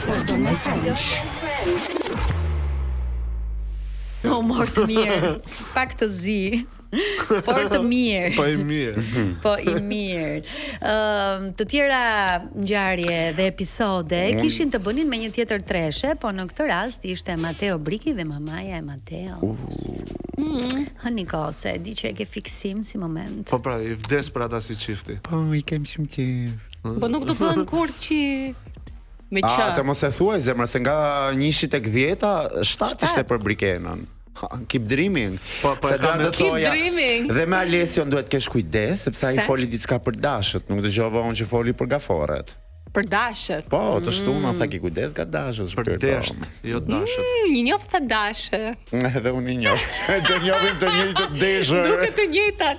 Spoken and French. O morë të mirë, pak të zi, por të mirë. Po i mirë. Po i mirë. Të tjera ngjarje dhe episode kishin të bënin me një tjetër treshe, po në këtë rast ishte Mateo Briki dhe mamaja e Mateos. Nikose, di që e ke fiksim si moment. Po pra, i vdes për ata si çifti. Po, i kem shumë qef. Po nuk do bën kur që me qa. Të mos e thuaj zemra, se nga 1 tek 10, 7 ishte për Brikenën. Keep dreaming. Po, se keep dreaming. Dhe me Alesion duhet kesh kujdes, sepse ai foli diçka për dashët, nuk dëgjova unë që foli për gaforret. Për dashët. Po, të shtuna tha ki kujdes nga dashët. Për desht, jo dashët. Një njoft sa dashë. Edhe unë një njoft. Do njohim të njëjtë deshër. Duket të njëjtat.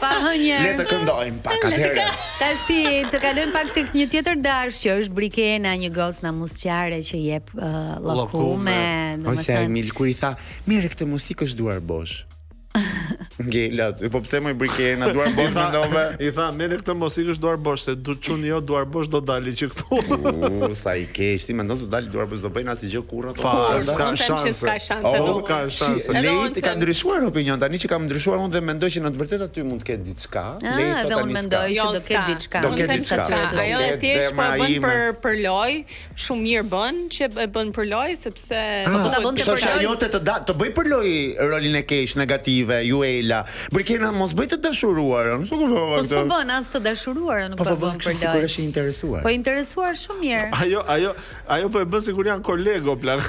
Pa hënjer. Le të këndojmë pak atëherë. Tash ti të kalojmë pak tek një tjetër dash që është Brikena, një gocë musqare që jep llokume. Ose ai Emil kur i tha, "Mirë, këtë muzikë është duar bosh." Ngela, po pse më Brikena duar bosh mendove? I tha, "Merë këtë muzikë është duar bosh, se du të çuni jo duar bosh do dali që këtu." Sa i keq, ti mendon se do dalë duar bosh do bëjnë asgjë kurrë ato. Ska shanse. Ska shanse do. Ka shanse. Lejt ka ndryshuar opinion tani që kam ndryshuar unë dhe mendoj që në të vërtetë aty mund të ketë diçka. Lejt dhe unë mendoj që do ketë diçka. Do ketë diçka. Ajo e thjesht po e bën për loj, shumë mirë bën që e bën për loj sepse po ta bënte për loj. Jote të bëj për loj rolin e keq negative, Juela. Brikena mos bëj të dashuruar. Po s'po bën as të dashuruar, nuk po bën për loj. Po është i interesuar. Po interesuar shumë mirë. Ajo po e bën sikur janë kolego plak.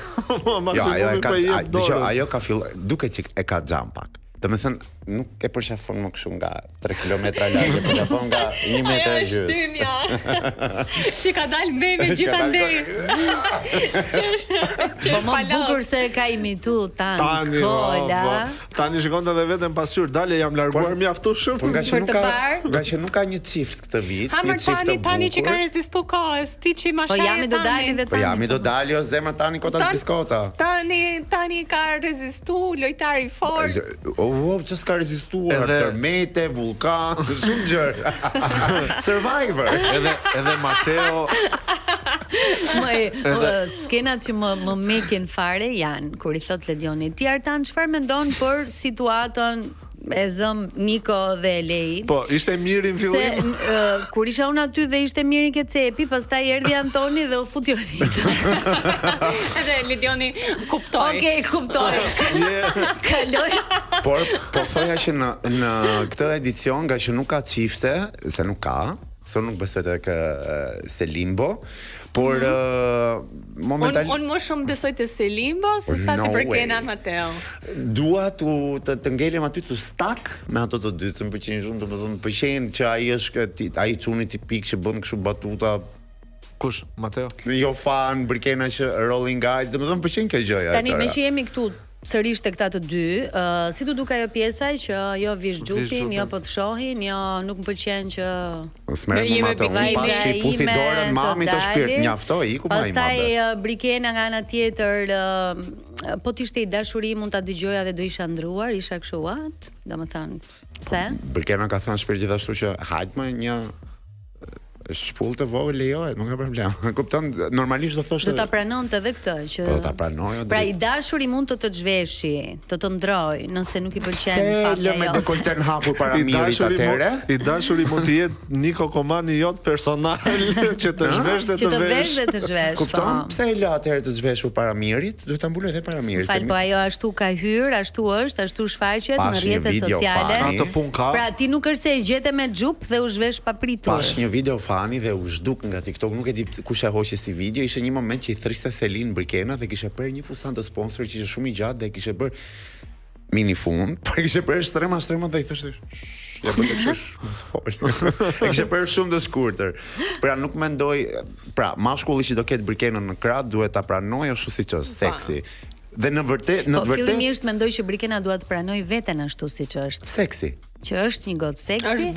Ajo ka filluar, duket që e ka xham pak. Domethënë nuk e përshafon më kështu nga 3 kilometra larg, e përshafon nga 1 metër e gjys. Ajo është tymja. Që ka dalë meme gjithandej. Po më bukur se ka imitu Tani Kola. Tani shikon edhe veten pasqyr, dale jam larguar mjaftueshëm. Po nga që nuk ka një çift këtë vit, një çift të bukur. Tani që ka rezistuar kohës, ti që ma shajë. Po jami do dali dhe Tani. Po jami do dali o zemra Tani kota biskota. Tani ka rezistuar, lojtar i fortë. Që s'ka rezistuar, tërmete, vulkan, shumë gjërë. Survivor. Edhe Mateo. Skenat që më mekin fare janë kur i thot Ledioni, ti Artan çfarë mendon për situatën e zëm Niko dhe Elei? Po, ishte mirë në fillim. Se kur isha unë aty dhe ishte mirë ke cepi, pastaj erdhi Antoni dhe u futi Jonita. Edhe Ledioni kuptoi. Okej, kuptoi. Kaloj. Po thoja që në këtë edicion nga që nuk ka çifte, se nuk ka, se nuk besoj tek Selimbo, por momentalisht unë më shumë besoj te Selimbo se sa te Brikena Mateo. Dua të ngelem aty të stak me ato të dy, se më pëlqejnë shumë, domethënë pëlqejnë që ai çuni tipik që bën kështu batuta. Kush? Mateo? Jo fan, Brikena që rolling eyes, domethënë pëlqejnë kjo gjëja. Tani me që jemi këtu sërish te këta të dy, si të duk ajo pjesa që jo vish gjupin, jo po të shohin, jo nuk më pëlqen që smerë më ato, unë pashi puthi dorën mami të shpirt, njaftoj, iku ma i madhe. Pastaj Brikena nga ana tjetër, po t'ishte i dashuri mund ta dëgjoja dhe do isha ndruar, isha kështu what? Domethënë, pse? Brikena ka thënë shpirt gjithashtu që hajt më një shpull të vogël lejohet, nuk ka problem. Kupton, normalisht do thoshte. Do ta pranonte edhe këtë që po do ta pranoj. Pra i dashuri mund të zhveshi, të ndroj, nëse nuk i pëlqen fare. Se me dekolten hapur para mirit atëre. I dashuri mund të jetë Niko Komani jot personal që të zhvesh dhe të vesh. Që të zhvesh. Kupton? Pse e la atëre të zhveshur para mirit? Duhet ta mbuloj edhe para mirit. Fal, po ajo ashtu ka hyr, ashtu është, ashtu shfaqet në rrjetet sociale. Pra ti nuk është se e gjete me xhup dhe u zhvesh papritur. Pash një video fani dhe u zhduk nga TikTok, nuk e di kush e hoqi si video, ishte një moment që i thriste Selin Brikena dhe kishte bërë një fustan të sponsor që ishte shumë i gjatë dhe kishte bërë mini fund, por kishte bërë strema dhe i thoshte ja bëj kështu, mos fol. E kishte bërë shumë të shkurtër. Pra nuk mendoj, pra mashkulli që do ketë Brikenën në krah duhet ta pranoj ashtu siç është, seksi. Dhe në vërtet, fillimisht mendoj që Brikena duhet të pranoj veten ashtu siç është. Seksi. që është një gotë seksi. Është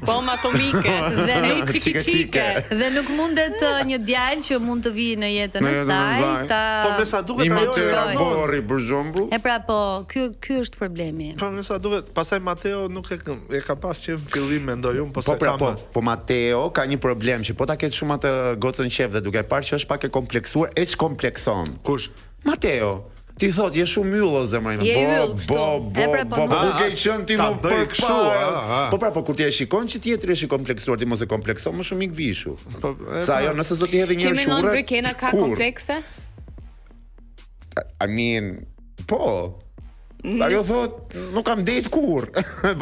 bombë atomike. Dhe çike. Dhe nuk mundet një djalë që mund të vijë në jetën e saj ta. Po me sa duket ajo borri për shembull. E pra po, ky është problemi. Po me sa duket, pastaj Mateo nuk e ka pas që në fillim mendoj unë, po se ka. Po Mateo ka një problem që po ta ketë shumë atë gocën qef dhe duke parë që është pak e kompleksuar, e çkomplekson. Kush? Mateo. Ti thot, je shumë myllo zemrën. Po, ke qenë ti më përpara. Po pra, po kur ti e shikon që tjetri është i kompleksuar, ti mos e komplekson më shumë i gvishu. Sa ajo nëse do të hedhë një herë shurrë. Ti mendon Brekena ka komplekse? I mean, po. Ajo thot, nuk kam det kur.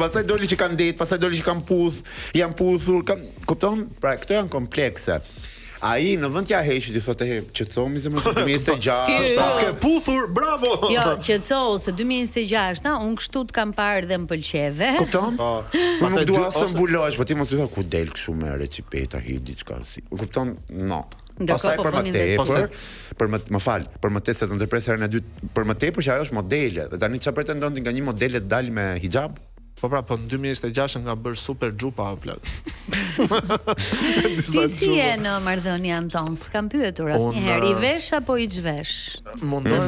Pastaj doli që kam det, pastaj doli që kam puth, jam puthur, kupton? Pra, këto janë komplekse. Ai në vend t'ja heqë ti thotë qetësohemi zemrën se 2026 paske puthur, bravo. Jo, qetësohu se 2026 unë kështu të kam parë dhe më pëlqeve. Kupton? Unë nuk dua të mbulosh, po ti mos i thua ku del kështu me recipeta hi diçka si. Kupton? No. Pastaj për më tepër, për më tepër se të ndërpres herën e dytë, për më tepër që ajo është modele. Dhe tani çfarë pretendon ti nga një modele të dalë me hijab? Po pra, po në 2026 nga bërë super gjupa o plak. Si e në marrëdhënien tonë? S'kam pyetur asnjëherë. I vesh apo i çvesh? Mundoj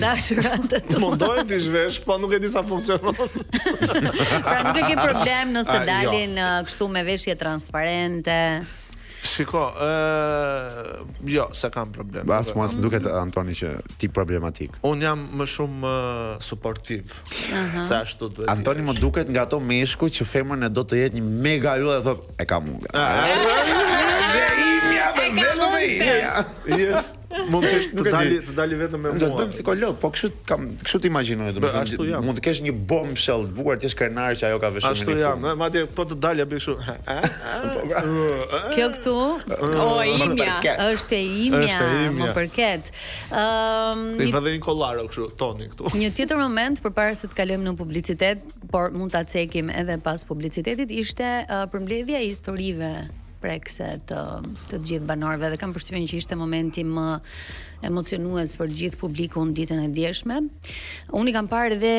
t'i zhvesh, po nuk e di sa funksionon. Pra nuk e ke problem nëse dalin kështu me veshje transparente. Shiko, jo, se kam problem. Bas më duket Antoni që ti problematik. Unë jam më shumë suportiv. Se ashtu duhet. Antoni më duket nga ato meshku që femrën e do të jetë një mega ju dhe thot e kam unë. Yes. Mund të dali vetëm me mua. Do të bëjmë psikolog, po kështu të imagjinoj, domethënë mund të kesh një bombshell të bukur, ti je krenar që ajo ka veshur uniform. Ashtu jam, madje po të dalja bëj kështu. Kjo këtu është e imja, më përket. I vë dhe një kollaro kështu, toni këtu. Një tjetër moment përpara se të kalojmë në publicitet, por mund ta cekim edhe pas publicitetit, ishte përmbledhja e historive prekse të gjithë banorëve dhe kam përshtypjen që ishte momenti më emocionues për gjithë publikun ditën e djeshme. Unë i kam parë edhe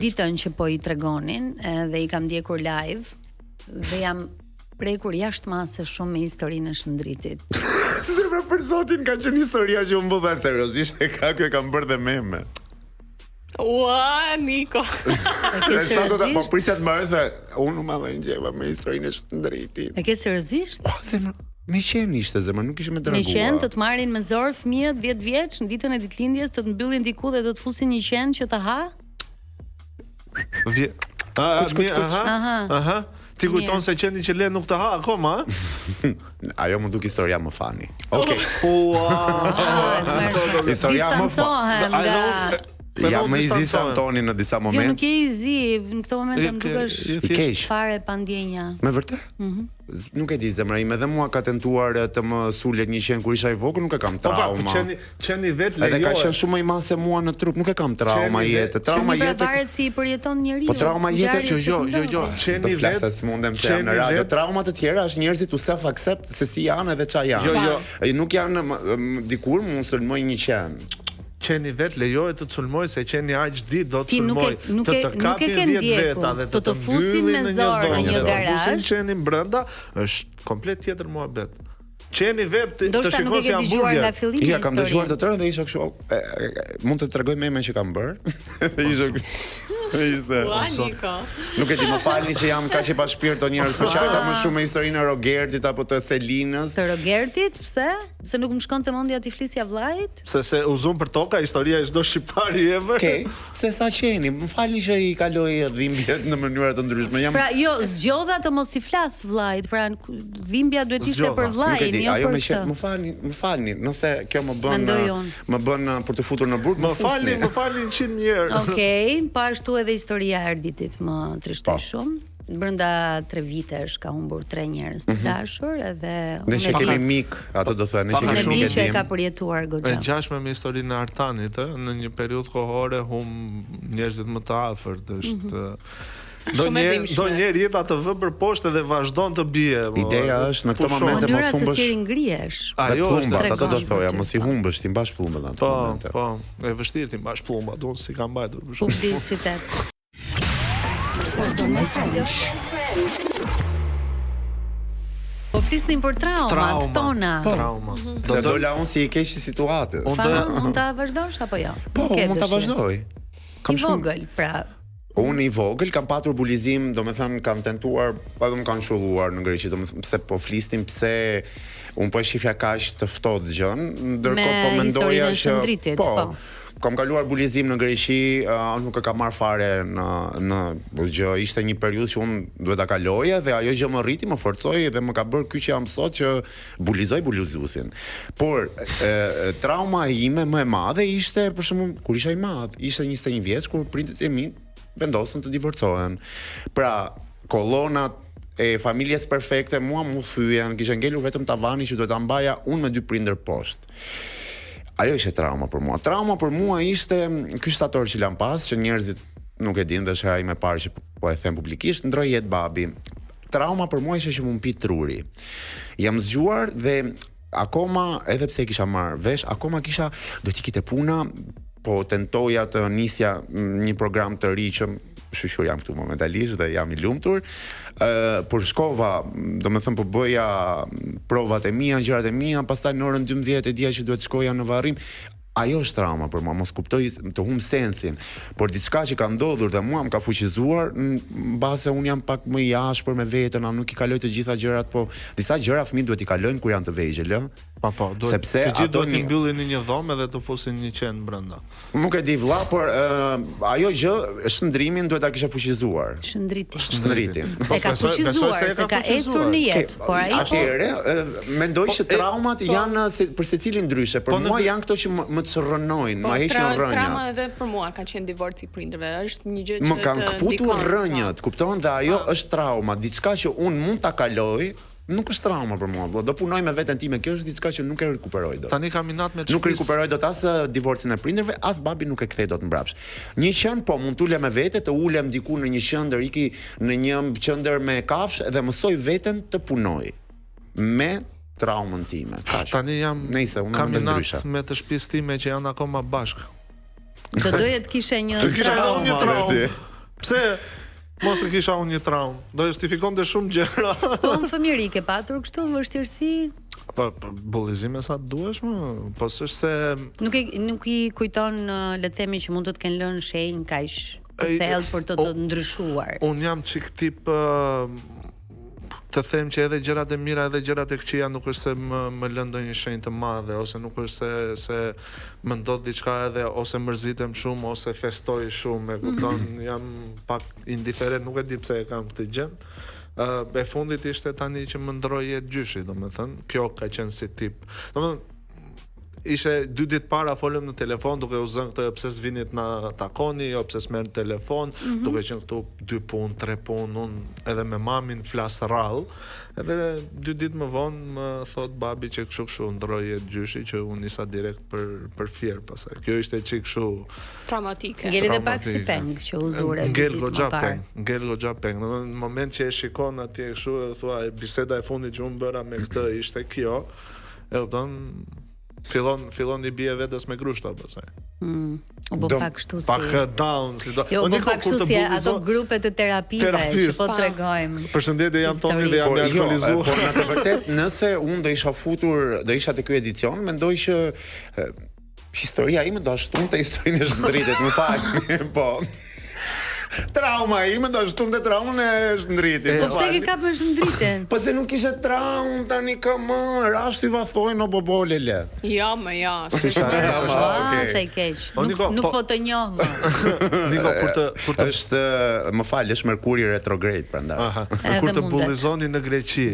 ditën që po i tregonin dhe i kam ndjekur live dhe jam prekur jashtë mase shumë me historinë e Shëndritit. Zemra për zotin ka qenë historia që unë bëdha seriozisht e ka kjo e kam bërë dhe meme. Ua, Niko. Po prisja të marrë se unë më dhe ngjeva me historinë e Shëndritit. E ke seriozisht? Zemra, me qenë ishte zemra, nuk ishte me dërguar. Me qenë të marrin me zor fëmijët 10 vjeç në ditën e ditëlindjes të mbyllin diku dhe të të fusin një qen që të ha? Aha. Ti kujton se qenin që le nuk të ha akoma, ha? Ajo më duk historia më fani. Okej. Historia më fani. Ja më izi se Antoni në disa momente. Jo, nuk je izi, në këto momente më dukesh fare pa ndjenja. Me vërtet? Nuk e di zemra ime, edhe mua ka tentuar të më sulet një qen kur isha i vogël, nuk e kam trauma. Qeni vet lejohet. Edhe ka qenë shumë më i madh se mua në trup, nuk e kam trauma jetë. Trauma jetë. Varet si i përjeton njeriu. Po trauma jetë jo. Qeni vet. Flasë s'mundem se jam në radio. Trauma të tjera është njerëzit u self accept se si janë edhe ç'a janë. Jo. Nuk janë dikur mund sulmoj një qen. Qeni vet lejohet të sulmoj se qeni aq dit do të sulmoj të kapin 10 veta dhe të fusin me zor në një garazh. Fusin qenin brenda është komplet tjetër muhabet. Qeni vet të shikon si hamburger. Ja kam dëgjuar të tërë dhe isha kështu, mund të tregoj memen që kam bër. Ishte. Nuk e di, më falni që jam kaq i pa shpirt o njerëz, por çfarë më shumë me historinë e Rogertit apo të Selinës. Të Rogertit, pse? Se nuk më shkonte mendja ti flisja vllajit? Se u zon për toka historia e çdo shqiptari ever. Okej, se sa qeni, më falni që i kaloi dhimbjet në mënyra të ndryshme. Pra, jo, zgjodha të mos i flas vllajit, pra dhimbja duhet ishte për vllajin. Ajo më falni, nëse kjo më bën për të futur në burg, më falni 100 herë. Okej, po ashtu edhe historia e Erditit më trishtoi shumë. Brenda 3 vitesh ka humbur 3 njerëz të dashur edhe ne që kemi mik, ato do thënë që kemi shumë që e ka përjetuar goxha. E ngjashme me historinë e Artanit, në një periudhë kohore njerëzit më të afërt është do njerë jeta të vë për poshtë dhe vazhdon të bie. Ideja është në këtë momente mos humbësh. Se si ngrihesh. Ajo është ato do thoja, mos i humbësh, ti mbash plumbat atë momente. Po, e vështirë ti mbash plumbat, unë si kam mbajtur për shkak. Publicitet. Jordan and Friends. Po flisnim për traumat tona. Trauma. Se dola unë si i keq i situatës. Mund ta vazhdosh apo jo? Po, mund ta vazhdoj. I vogël, pra. Unë i vogël kam patur bulizim, domethënë kam tentuar, edhe më kanë shulluar në Greqi, domethënë pse po flisnim, pse unë po e shifja kaq të ftohtë gjën, ndërkohë po mendoja që po. Kam kaluar bulizim në Greqi, nuk e kam marr fare në gjë, ishte një periudhë që unë duhet ta kaloja dhe ajo gjë më rriti, më forcoi dhe më ka bërë ky që jam sot që bulizoj bulizuesin. Por trauma ime më e madhe ishte për shembull kur isha i madh, ishte 21 vjeç kur prindët e mi vendosën të divorcohen. Pra, kolonat e familjes perfekte mua mu thyen, kisha ngelur vetëm tavani që duhet ta mbaja unë me 2 prindër poshtë. Ajo ishte trauma për mua. Trauma për mua ishte ky shtator që lan pas, që njerëzit nuk e dinë, dhe është hera ime e parë që po e them publikisht, ndroi jetë babi. Trauma për mua ishte që më mpi truri. Jam zgjuar dhe akoma, edhe pse e kisha marrë vesh, akoma kisha do t'i kite puna, po tentoja të nisja një program të ri që shqyqur jam këtu momentalisht dhe jam i lumtur. Por shkova, domethënë po bëja provat e mia, gjërat e mia, pastaj në orën 12 e dija që duhet shkoja në varrim. Ajo është trauma për mua, mos kuptoj të humb sensin, por diçka që ka ndodhur dhe mua më ka fuqizuar, mbase unë jam pak më i ashpër me veten, nuk i kaloj të gjitha gjërat, po disa gjëra fëmijët duhet i kalojnë kur janë të vegjël, ë. Po, sepse të gjithë duhet të mbyllin në një dhomë dhe të fusin një qen brenda. Nuk e di vëlla, por ajo gjë, shndrimin duhet ta kisha fuqizuar. Shndritin. E ka fuqizuar, se ka ecur në jetë, por ai atëherë mendoj që traumat janë për secilin ndryshe, për mua janë këto që më çrrënojnë, më heqin rrënjat. Trauma edhe për mua ka qenë divorci i prindërve, është një gjë që më kanë kputur rrënjat, kupton, dhe ajo është trauma, diçka që unë mund ta kaloj. Nuk është trauma për mua, do punoj me veten time, kjo është diçka që nuk e rikuperoj dot. Tani kam inat me nuk rikuperoj dot as divorcin e prindërve, as babi nuk e kthej dot mbrapsht. Një qen po mund t'ulem me vete, të ulem diku në një qendër, iki në një qendër me kafsh dhe mësoj veten të punoj me traumën time. Tani jam kam inat me të shtëpisë time që janë akoma bashkë. Do doje të kishe një traumë. Pse? Mos të kisha unë një traumë, do justifikonte shumë gjëra. Po në fëmijëri ke patur kështu vështirësi? Po bullizime sa duhesh më, po s'është se nuk i kujton, le të themi që mund të kenë lënë shenjë kaq të thellë për të ndryshuar. Unë jam çik tip të them që edhe gjërat e mira edhe gjërat e këqija nuk është se më lën ndonjë shenjë të madhe, ose nuk është se më ndodh diçka edhe ose mërzitem shumë ose festoj shumë, e kupton, jam pak indiferent, nuk e di pse e kam këtë gjë. E fundit ishte tani që më ndroi jetë gjyshi, domethënë, kjo ka qenë si tip. Domethënë ishte 2 ditë para folëm në telefon duke u zënë këtë pse s'vinit na takoni, jo pse s'merr telefon, duke qenë këtu 2 punë, 3 punë, unë edhe me mamin flas rrallë. Edhe 2 ditë më vonë më thot babi që kështu ndroi jetë gjyshi, që unë nisa direkt për fier pastaj. Kjo ishte çik kështu traumatike. Ngel edhe pak si peng që u zure. Ngel goxha peng. Në moment që e shikon atje kështu e thua biseda e fundit që unë bëra me këtë ishte kjo. E udon fillon i bie vetës me grushta pastaj. U bë pak kështu si. Pak down, si do. Unë pak kështu si ato grupe të terapive që po tregojmë. Përshëndetje, jam Toni dhe jam aktualizuar. Por në të vërtetë, nëse unë do isha te ky edicion, mendoj që historia ime do ashtunte historinë e Shndritit, më fal. Po. Trauma ime do ashtunte traumën e Shndritit. Po pse ke kapur Shndritin? Po se nuk ishte traumë, tani kam rasti vathoj në bobole le. Jo, më jo. Si tani, sa i keq. Nuk po të njoh më. Niko, kur të është, më fal, është Merkuri retrograde prandaj. Kur të bullizoni në Greqi.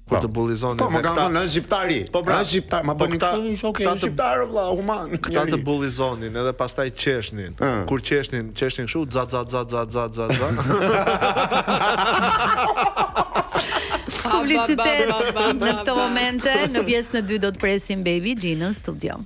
Kur të bullizoni. Po, më kanë thënë shqiptari. Po, shqiptar, ma bëni kështu, okay, shqiptar vëlla, human. Këta të bullizonin edhe pastaj qeshnin. Kur qeshnin kështu za. Publicitet në këto momente, në pjesën e 2 do të presim Baby G në studio.